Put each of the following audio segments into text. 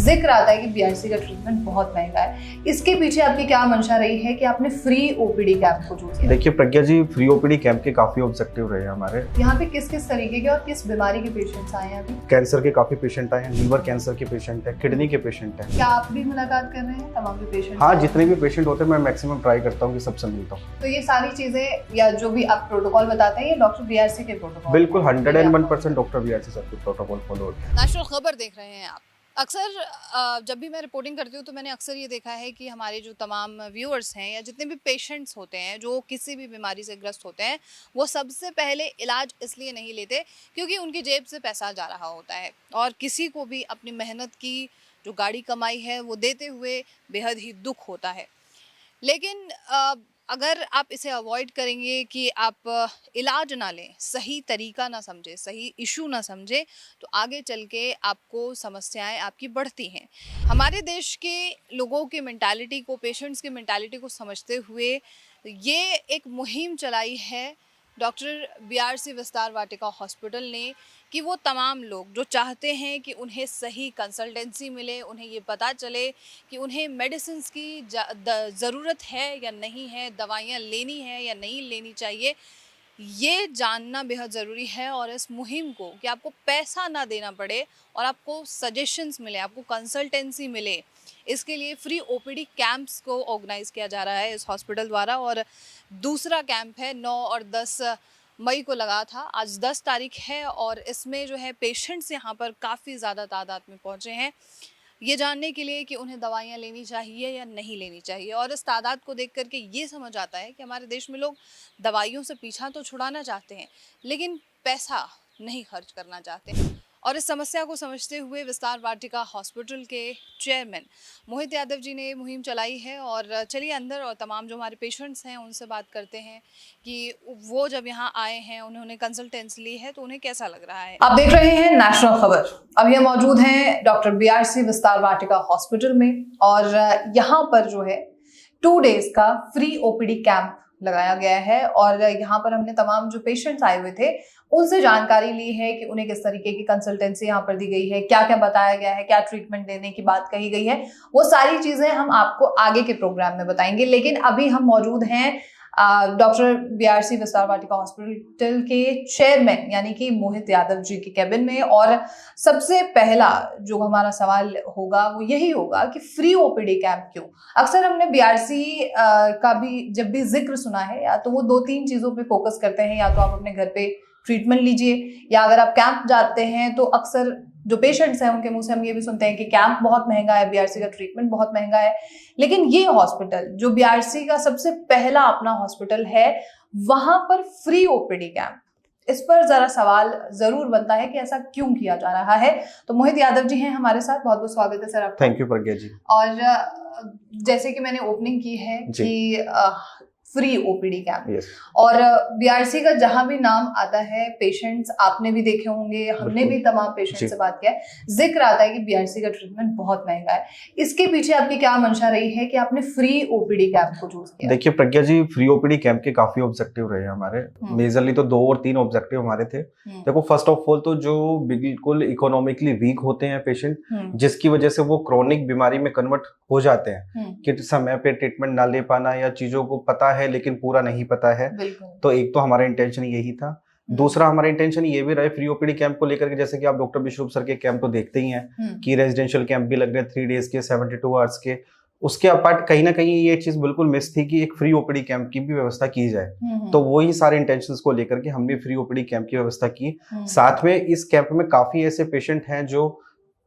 जिक्र आता है कि बीआरसी का ट्रीटमेंट बहुत महंगा है। इसके पीछे आपकी क्या मंशा रही है कि आपने फ्री ओपीडी कैंप को चूज किया? देखिए प्रज्ञा जी, फ्री ओपीडी कैंप के काफी ऑब्जेक्टिव रहे हमारे। यहाँ पे किस किस तरीके के और किस बीमारी के पेशेंट्स आए हैं अभी? कैंसर के काफी पेशेंट आए हैं, लीवर कैंसर के पेशेंट है, किडनी के पेशेंट है। क्या आप भी मुलाकात कर रहे हैं तमाम जो पेशेंट? हाँ, जितने भी पेशेंट होते हैं मैं मैक्सिमम ट्राई करता हूँ कि सबसे मिलता हूँ। तो ये सारी चीजें या जो भी आप प्रोटोकॉल बताते हैं ये डॉक्टर बीआरसी के प्रोटोकॉल? बिल्कुल 101% डॉक्टर बीआरसी सब कुछ प्रोटोकॉल फॉलो होता है। नेशनल खबर देख रहे हैं आप। अक्सर जब भी मैं रिपोर्टिंग करती हूँ तो मैंने अक्सर ये देखा है कि हमारे जो तमाम व्यूअर्स हैं या जितने भी पेशेंट्स होते हैं जो किसी भी बीमारी से ग्रस्त होते हैं, वो सबसे पहले इलाज इसलिए नहीं लेते क्योंकि उनकी जेब से पैसा जा रहा होता है और किसी को भी अपनी मेहनत की जो गाड़ी कमाई है वो देते हुए बेहद ही दुख होता है। लेकिन अगर आप इसे अवॉइड करेंगे कि आप इलाज ना लें, सही तरीका ना समझे, सही इशू ना समझे, तो आगे चल के आपको समस्याएं आपकी बढ़ती हैं। हमारे देश के लोगों की मेंटालिटी को, पेशेंट्स की मेंटालिटी को समझते हुए ये एक मुहिम चलाई है डॉक्टर बीआरसी विस्तार वाटिका हॉस्पिटल ने कि वो तमाम लोग जो चाहते हैं कि उन्हें सही कंसल्टेंसी मिले, उन्हें ये पता चले कि उन्हें मेडिसिन्स की ज़रूरत है या नहीं है, दवाइयाँ लेनी है या नहीं लेनी चाहिए, ये जानना बेहद ज़रूरी है। और इस मुहिम को कि आपको पैसा ना देना पड़े और आपको सजेशंस मिले, आपको कंसल्टेंसी मिले, इसके लिए फ्री ओपीडी कैंप्स को ऑर्गेनाइज़ किया जा रहा है इस हॉस्पिटल द्वारा। और दूसरा कैंप है 9 और 10 मई को लगा था, आज 10 तारीख है और इसमें जो है पेशेंट्स यहाँ पर काफ़ी ज़्यादा तादाद में पहुँचे हैं ये जानने के लिए कि उन्हें दवाइयाँ लेनी चाहिए या नहीं लेनी चाहिए। और इस तादाद को देख करके ये समझ आता है कि हमारे देश में लोग दवाइयों से पीछा तो छुड़ाना चाहते हैं लेकिन पैसा नहीं खर्च करना चाहते। और इस समस्या को समझते हुए विस्तार वाटिका हॉस्पिटल के चेयरमैन मोहित यादव जी ने मुहिम चलाई है। और चलिए अंदर और तमाम जो हमारे पेशेंट्स हैं उनसे बात करते हैं कि वो जब यहाँ आए हैं, उन्होंने कंसल्टेंसी ली है तो उन्हें कैसा लग रहा है। आप देख रहे हैं नेशनल खबर। अब ये मौजूद हैं डॉक्टर बीआरसी विस्तार वाटिका हॉस्पिटल में और यहाँ पर जो है 2 डेज का फ्री ओपीडी कैंप लगाया गया है। और यहाँ पर हमने तमाम जो पेशेंट्स आए हुए थे उनसे जानकारी ली है कि उन्हें किस तरीके की कंसल्टेंसी यहाँ पर दी गई है, क्या क्या बताया गया है, क्या ट्रीटमेंट देने की बात कही गई है। वो सारी चीजें हम आपको आगे के प्रोग्राम में बताएंगे। लेकिन अभी हम मौजूद हैं डॉक्टर बीआरसी विस्तार वाटिका हॉस्पिटल के चेयरमैन यानी कि मोहित यादव जी के कैबिन में। और सबसे पहला जो हमारा सवाल होगा वो यही होगा कि फ्री ओपीडी कैंप क्यों? अक्सर हमने बीआरसी का भी जब भी जिक्र सुना है या तो वो 2-3 चीजों पे फोकस करते हैं, या तो आप अपने घर पे ट्रीटमेंट लीजिए या अगर आप कैंप जाते हैं तो अक्सर जो पेशेंट्स हैं उनके मुंह से हम ये भी सुनते हैं कि कैंप बहुत महंगा है, बीआरसी का ट्रीटमेंट बहुत महंगा है। लेकिन ये हॉस्पिटल जो बीआरसी का सबसे पहला अपना हॉस्पिटल है, वहां पर फ्री ओपीडी कैंप, इस पर जरा सवाल जरूर बनता है कि ऐसा क्यों किया जा रहा है। तो मोहित यादव जी हैं हमारे साथ, बहुत बहुत स्वागत है सर आपका। थैंक यू प्रज्ञा जी। और जैसे कि मैंने ओपनिंग की है कि फ्री ओपीडी कैंप, yes. और बीआरसी का जहां भी नाम आता है पेशेंट्स आपने भी देखे होंगे, हमने भी तमाम पेशेंट से बात किया है, जिक्र आता है कि बीआरसी का ट्रीटमेंट बहुत महंगा है। इसके पीछे आपकी क्या मंशा रही है कि आपने फ्री ओपीडी कैंप को चूज किया? देखिए प्रज्ञा जी, फ्री ओपीडी कैंप के काफी ऑब्जेक्टिव रहे हमारे। मेजरली तो 2 और 3 ऑब्जेक्टिव हमारे थे। देखो, फर्स्ट ऑफ ऑल तो जो बिल्कुल इकोनॉमिकली वीक होते हैं पेशेंट, जिसकी वजह से वो क्रॉनिक बीमारी में कन्वर्ट हो जाते हैं कि समय पे ट्रीटमेंट ना ले पाना या चीजों को पता है लेकिन पूरा नहीं पता है, तो एक तो हमारा इंटेंशन यही था। दूसरा हमारा इंटेंशन ये भी रहा फ्री ओपीडी कैंप को लेकर के, जैसे कि आप डॉक्टर विश्वरूप सर के कैंप तो देखते ही हैं कि रेजिडेंशियल कैंप भी लग रहे हैं 3 डेज के, 72 आवर्स के। उसके अपार्ट कहीं ना कहीं ये चीज बिल्कुल मिस थी कि एक फ्री ओपीडी कैंप की भी व्यवस्था की जाए। तो वही सारे इंटेंशंस को लेकर के हमने फ्री ओपीडी कैंप की व्यवस्था की। साथ में इस कैंप में काफी ऐसे पेशेंट हैं जो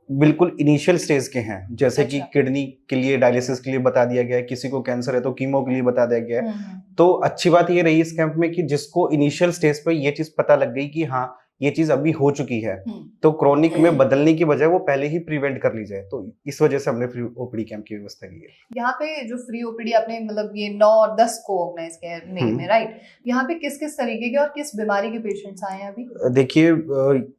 बिल्कुल इनिशियल स्टेज के हैं, जैसे कि किडनी के लिए डायलिसिस के लिए बता दिया गया है, किसी को कैंसर है तो कीमो के लिए बता दिया गया है। तो अच्छी बात ये रही इस कैंप में कि जिसको इनिशियल स्टेज पे ये चीज पता लग गई कि हाँ ये चीज अभी हो चुकी है, तो क्रॉनिक में बदलने की बजाय वो पहले ही प्रिवेंट कर ली जाए। तो इस वजह से हमने फ्री ओपीडी कैंप की व्यवस्था की है। यहाँ पे जो फ्री ओपीडी आपने मतलब ये 9 और 10 को ऑर्गेनाइज किया मई में, राइट? यहाँ पे किस किस तरीके के और किस बीमारी के पेशेंट्स आए हैं अभी? देखिए,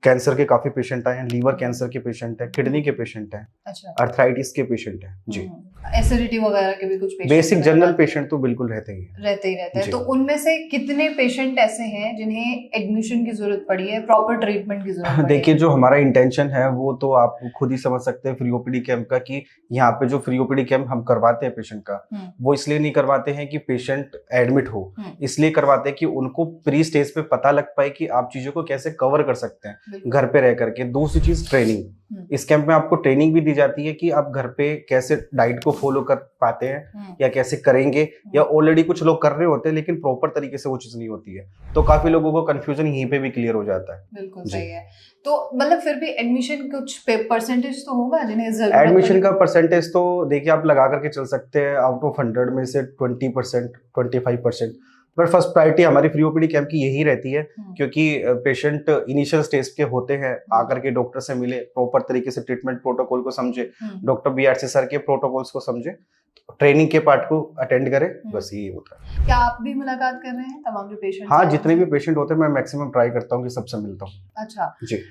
कैंसर के काफी पेशेंट आए हैं, लीवर कैंसर के पेशेंट है, किडनी के पेशेंट है, अच्छा, अर्थराइटिस के पेशेंट है जी, एसिडिटी वगैरह के भी कुछ पेशेंट, बेसिक जनरल पेशेंट तो बिल्कुल रहते ही रहते हैं। तो उनमें से कितने पेशेंट ऐसे हैं जिन्हें एडमिशन की जरूरत पड़ी है प्रॉपर ट्रीटमेंट की जरूरत पड़े? देखिए, जो हमारा इंटेंशन है वो तो आप खुद ही समझ सकते हैं फ्री ओपीडी कैंप का, कि यहाँ पे जो फ्री ओपीडी कैंप हम करवाते हैं पेशेंट का, वो इसलिए नहीं करवाते हैं कि पेशेंट एडमिट हो, इसलिए करवाते हैं कि उनको प्री स्टेज पे पता लग पाए कि आप चीजों को कैसे कवर कर सकते हैं घर पे रह करके। दूसरी चीज ट्रेनिंग, इस कैंप में आपको ट्रेनिंग भी दी जाती है कि आप घर पे कैसे डाइट को फॉलो कर पाते हैं या कैसे करेंगे, या ऑलरेडी कुछ लोग कर रहे होते हैं लेकिन प्रॉपर तरीके से वो चीज नहीं होती है, तो काफी लोगों को कंफ्यूजन यहीं पे भी क्लियर हो जाता है। बिल्कुल सही है। तो मतलब फिर भी एडमिशन कुछ परसेंटेज तो होगा जिन्हें जरूरत है? एडमिशन का परसेंटेज तो देखिए आप लगा करके चल सकते हैं, आउट ऑफ 100 में से 20%, 25%। पर फर्स्ट प्रायोरिटी हमारी फ्री ओपीडी कैंप की यही रहती है, क्योंकि पेशेंट इनिशियल स्टेज के होते हैं, आकर के डॉक्टर से मिले, प्रॉपर तरीके से ट्रीटमेंट प्रोटोकॉल को समझे, डॉक्टर बीआरसी सर के प्रोटोकॉल्स को समझे, ट्रेनिंग के पार्ट को अटेंड करें, बस यही होता है। क्या आप भी मुलाकात कर रहे हैं तमाम जो पेशेंट? हाँ, जितने भी पेशेंट होते हैं मैं मैक्सिमम ट्राई करता हूँ कि सबसे मिलता हूँ। अच्छा जी।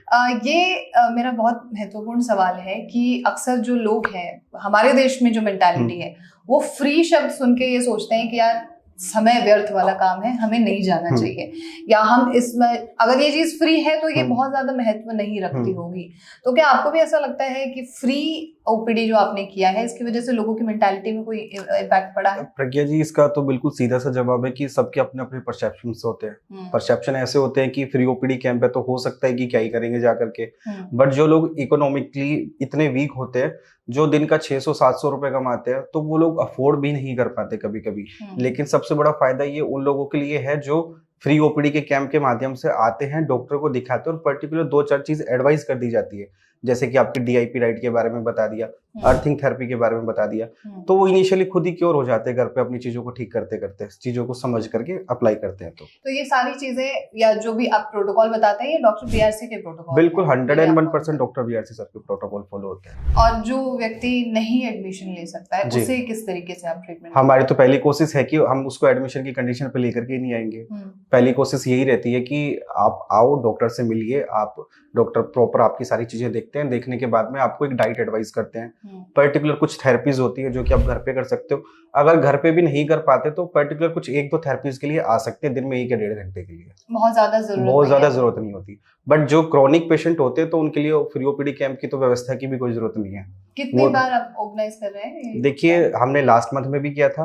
ये मेरा बहुत महत्वपूर्ण सवाल है कि अक्सर जो लोग हैं हमारे देश में, जो मेंटालिटी है वो फ्री शब्द सुन के ये सोचते हैं कि यार समय व्यर्थ वाला काम है, हमें नहीं जाना चाहिए, या हम इसमें अगर ये चीज फ्री है तो ये बहुत ज्यादा महत्व नहीं रखती होगी। तो क्या आपको भी ऐसा लगता है कि फ्री ओपीडी जो आपने किया है इसकी वजह से लोगों की मेंटालिटी में कोई इम्पैक्ट पड़ा है? प्रज्ञा जी, इसका तो बिल्कुल सीधा सा जवाब है कि सबके अपने अपने परसेप्शन होते हैं। परसेप्शन ऐसे होते हैं कि फ्री ओपीडी कैंप है तो हो सकता है कि क्या ही करेंगे जा करके, बट जो लोग इकोनॉमिकली इतने वीक होते हैं, जो दिन का 600-700 रुपए कमाते हैं, तो वो लोग अफोर्ड भी नहीं कर पाते कभी कभी। लेकिन सबसे बड़ा फायदा ये उन लोगों के लिए है जो फ्री ओपीडी के कैंप के माध्यम से आते हैं, डॉक्टर को दिखाते हैं और पर्टिकुलर 2-4 चीज एडवाइस कर दी जाती है, जैसे कि आपके डीआईपी राइट के बारे में बता दिया, अर्थिंग थेरेपी के बारे में बता दिया, तो वो इनिशियली खुद ही क्योर हो जाते हैं घर पे अपनी चीजों को ठीक करते करते, चीजों को समझ करके अप्लाई करते हैं। तो ये सारी चीजें या जो भी आप प्रोटोकॉल बताते हैं ये डॉक्टर बीआरसी के प्रोटोकॉल? बिल्कुल 101% डॉक्टर बीआरसी सर के प्रोटोकॉल फॉलो होते हैं। और जो व्यक्ति नहीं एडमिशन ले सकता है उसे किस तरीके से आप ट्रीटमेंट? हमारी तो पहली कोशिश है कि हम उसको एडमिशन की कंडीशन पे लेकर के नहीं आएंगे। पहली कोशिश यही रहती है कि आप आओ, डॉक्टर से मिलिए, आप डॉक्टर प्रॉपर आपकी सारी चीजें देखते हैं, देखने के बाद में आपको एक डाइट एडवाइस करते हैं। पर्टिकुलर कुछ थेरेपीज होती है जो कि आप घर पे कर सकते हो, अगर घर पे भी नहीं कर पाते तो पर्टिकुलर कुछ 1-2 थेरेपीज के लिए आ सकते हैं दिन में 1 या 1.5 घंटे के लिए। बहुत ज्यादा जरूरत नहीं होती। बट जो क्रॉनिक पेशेंट होते हैं तो उनके लिए फ्री ओपीडी कैंप की तो व्यवस्था की भी कोई जरूरत नहीं है। कितनी बार आप ऑर्गेनाइज कर रहे हैं? देखिए, हमने लास्ट मंथ में भी किया था,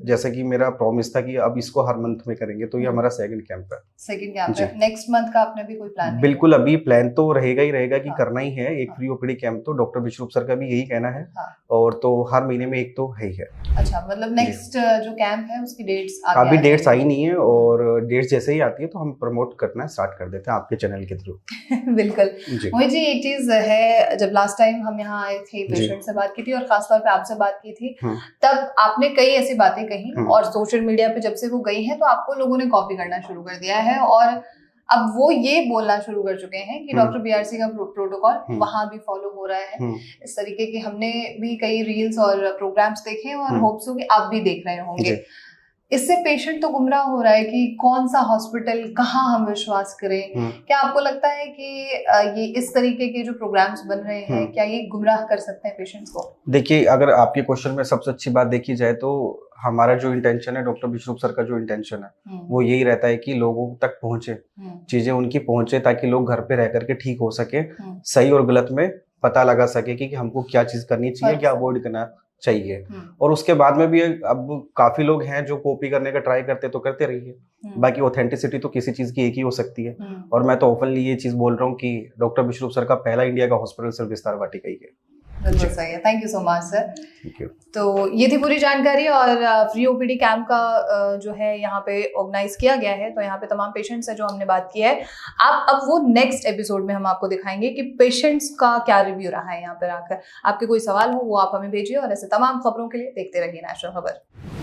जैसे कि मेरा प्रॉमिस था कि अब इसको हर मंथ में करेंगे, तो ये हमारा सेकंड कैंप है। सेकंड कैंप है। नेक्स्ट मंथ का आपने भी कोई प्लान? बिल्कुल, अभी प्लान तो रहेगा ही रहेगा कि करना ही है एक फ्री ओपीडी कैंप, तो डॉक्टर विश्वरूप सर का भी यही कहना है। और तो हर महीने में एक तो है ही है। अच्छा, मतलब नेक्स्ट जो कैंप है उसकी डेट्स अभी डेट्स आई नहीं है, और डेट्स जैसे ही आती है तो हम प्रमोट करना स्टार्ट कर देते हैं आपके चैनल के थ्रू। बिल्कुल। मोहित जी, एक चीज है, जब लास्ट टाइम हम यहाँ आए थे, पेशेंट से बात की थी और खासतौर पे आपसे बात की थी, तब आपने कई ऐसी बातें कही, और सोशल मीडिया पे जब से वो गई हैं तो आपको लोगों ने कॉपी करना शुरू कर दिया है, और अब वो ये बोलना शुरू कर चुके हैं कि डॉक्टर बीआरसी का प्रोटोकॉल वहां भी फॉलो हो रहा है। इस तरीके के हमने भी कई रील्स और प्रोग्राम्स देखे, और होप्स हो कि आप भी देख रहे होंगे। इससे पेशेंट तो गुमराह हो रहा है कि कौन सा हॉस्पिटल, कहाँ हम विश्वास करें। क्या आपको लगता है कि ये इस तरीके के जो प्रोग्राम्स बन रहे हैं, क्या ये गुमराह कर सकते हैं पेशेंट्स को? देखिए, अगर आपके क्वेश्चन में सबसे अच्छी बात देखी जाए तो हमारा जो इंटेंशन है, डॉक्टर विश्वरूप सर का जो इंटेंशन है, वो यही रहता है कि लोगों तक पहुंचे, चीजें उनकी पहुंचे, ताकि लोग घर पे रह करके ठीक हो सके, सही और गलत में पता लगा सके कि हमको क्या चीज करनी चाहिए, क्या अवॉइड करना चाहिए। और उसके बाद में भी अब काफी लोग हैं जो कॉपी करने का ट्राई करते, तो करते रहिए, बाकी ऑथेंटिसिटी तो किसी चीज की एक ही हो सकती है। और मैं तो ओपनली ये चीज बोल रहा हूँ कि डॉक्टर विश्वरूप सर का पहला इंडिया का हॉस्पिटल सिर्फ विस्तार वाटिका ही है। बिल्कुल सही है। Thank you so much sir. Thank you. तो ये थी पूरी जानकारी, और फ्री ओपीडी कैंप का जो है यहाँ पे ऑर्गेनाइज किया गया है, तो यहाँ पे तमाम पेशेंट्स है जो हमने बात की है। आप अब वो नेक्स्ट एपिसोड में हम आपको दिखाएंगे कि पेशेंट्स का क्या रिव्यू रहा है यहाँ पर आकर। आपके कोई सवाल हो वो आप हमें भेजिए, और ऐसे तमाम खबरों के लिए देखते रहिए नेशनल खबर।